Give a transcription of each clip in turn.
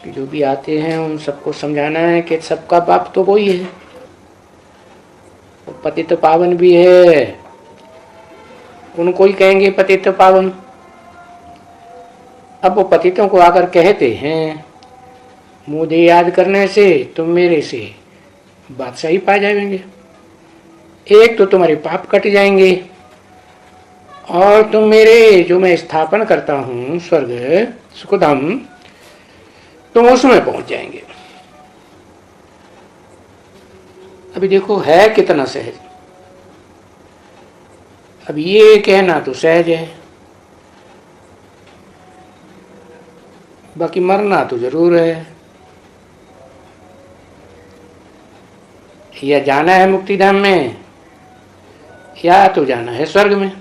कि जो भी आते हैं उन सबको समझाना है कि सबका बाप तो वही है, वो पतित पावन भी है, उनको ही कहेंगे पतित पावन। अब वो पतितों को आकर कहते हैं मुझे याद करने से तुम मेरे से बादशाही पा जाएंगे, एक तो तुम्हारे पाप कट जाएंगे और तुम मेरे जो मैं स्थापन करता हूँ स्वर्ग सुखधाम, तुम उसमें पहुंच जाएंगे। अभी देखो है कितना सहज। अब ये कहना तो सहज है, बाकी मरना तो जरूर है। या जाना है मुक्तिधाम में या तो जाना है स्वर्ग में,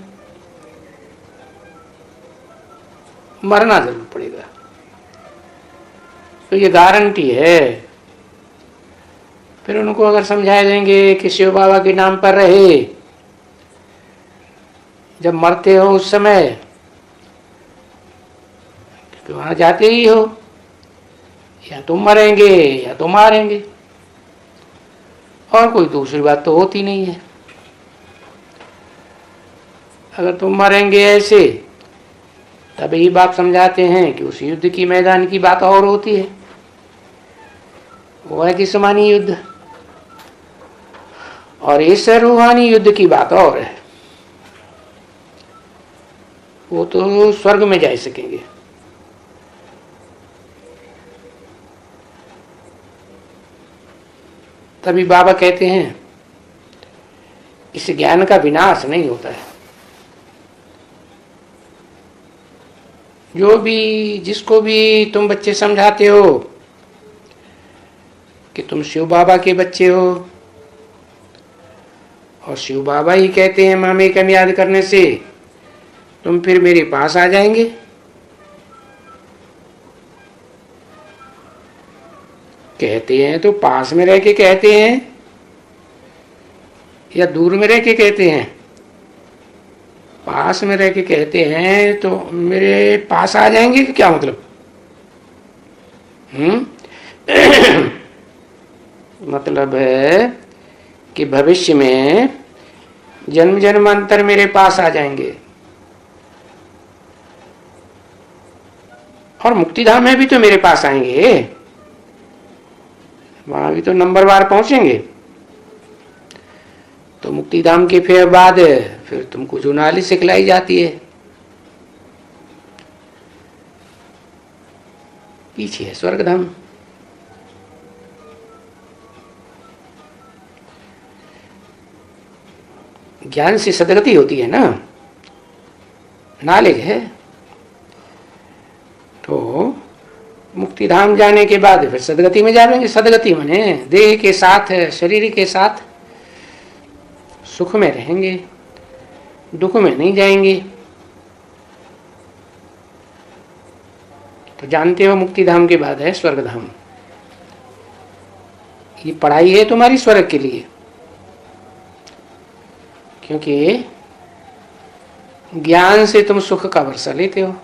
मरना जरूर पड़ेगा। तो ये गारंटी है। फिर उनको अगर समझा देंगे कि शिव बाबा के नाम पर रहे, जब मरते हो उस समय तो वहां जाते ही हो, या तुम मरेंगे या तुम मारेंगे, और कोई दूसरी बात तो होती नहीं है। अगर तुम मरेंगे ऐसे, तब यही बात समझाते हैं कि उस युद्ध की मैदान की बात और होती है, वो है जिस्मानी युद्ध, और इस रूहानी युद्ध की बात और है, वो तो स्वर्ग में जा सकेंगे। तभी बाबा कहते हैं इस ज्ञान का विनाश नहीं होता है। जो भी जिसको भी तुम बच्चे समझाते हो कि तुम शिव बाबा के बच्चे हो, और शिव बाबा ही कहते हैं मामे कम याद करने से तुम फिर मेरे पास आ जाएंगे, कहते हैं तो पास में रह के कहते हैं या दूर में रह के कहते हैं? पास में रह के कहते हैं तो मेरे पास आ जाएंगे कि क्या मतलब? मतलब है कि भविष्य में जन्म जन्मांतर मेरे पास आ जाएंगे, और मुक्तिधाम में भी तो मेरे पास आएंगे, वहां भी तो नंबरवार पहुंचेंगे। तो मुक्तिधाम के फिर बाद फिर तुमको जो नाली सिखलाई जाती है, पीछे है स्वर्गधाम। ज्ञान से सदगति होती है ना, नॉलेज है। तो मुक्तिधाम जाने के बाद फिर सदगति में जाएंगे। सदगति माने देह के साथ, शरीर के साथ सुख में रहेंगे, दुख में नहीं जाएंगे। तो जानते हो मुक्तिधाम के बाद है स्वर्गधाम। ये पढ़ाई है तुम्हारी स्वर्ग के लिए, क्योंकि ज्ञान से तुम सुख का वर्षा लेते हो,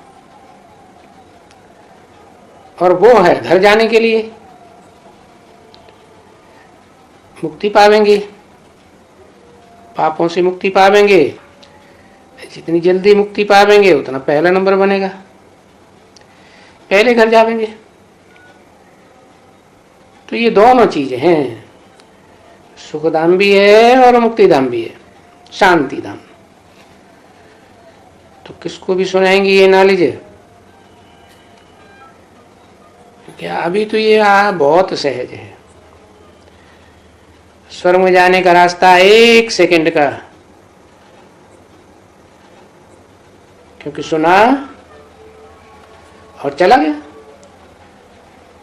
और वो है घर जाने के लिए। मुक्ति पावेंगे, पापों से मुक्ति पावेंगे। जितनी जल्दी मुक्ति पावेंगे उतना पहला नंबर बनेगा, पहले घर जावेंगे। तो ये दोनों चीजें हैं, सुखधाम भी है और मुक्तिधाम भी है, शांति धाम। तो किसको भी सुनाएंगे ये नॉलेज? क्या अभी तो ये बहुत सहज है। स्वर्ग में जाने का रास्ता 1 सेकंड का, क्योंकि सुना और चला गया,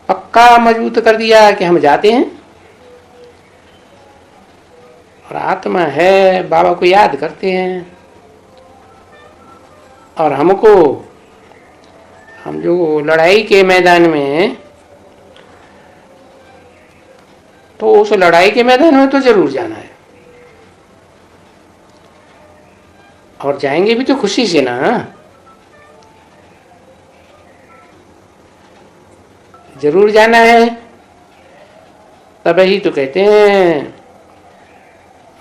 पक्का मजबूत कर दिया कि हम जाते हैं। और आत्मा है, बाबा को याद करते हैं, और हमको, हम जो लड़ाई के मैदान में, तो उस लड़ाई के मैदान में तो जरूर जाना है, और जाएंगे भी तो खुशी से ना। जरूर जाना है। तब ही तो कहते हैं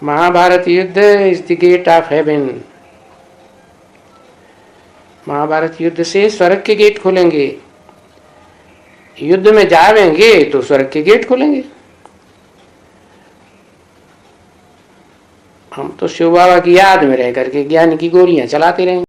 महाभारत युद्ध is the gate of heaven. Mahabharata युद्ध से स्वर्ग के गेट खुलेंगे। युद्ध में जावेंगे तो स्वर्ग के गेट खुलेंगे। हम तो शिव बाबा की याद में रह करके ज्ञान की गोलियां चलाते रहेंगे।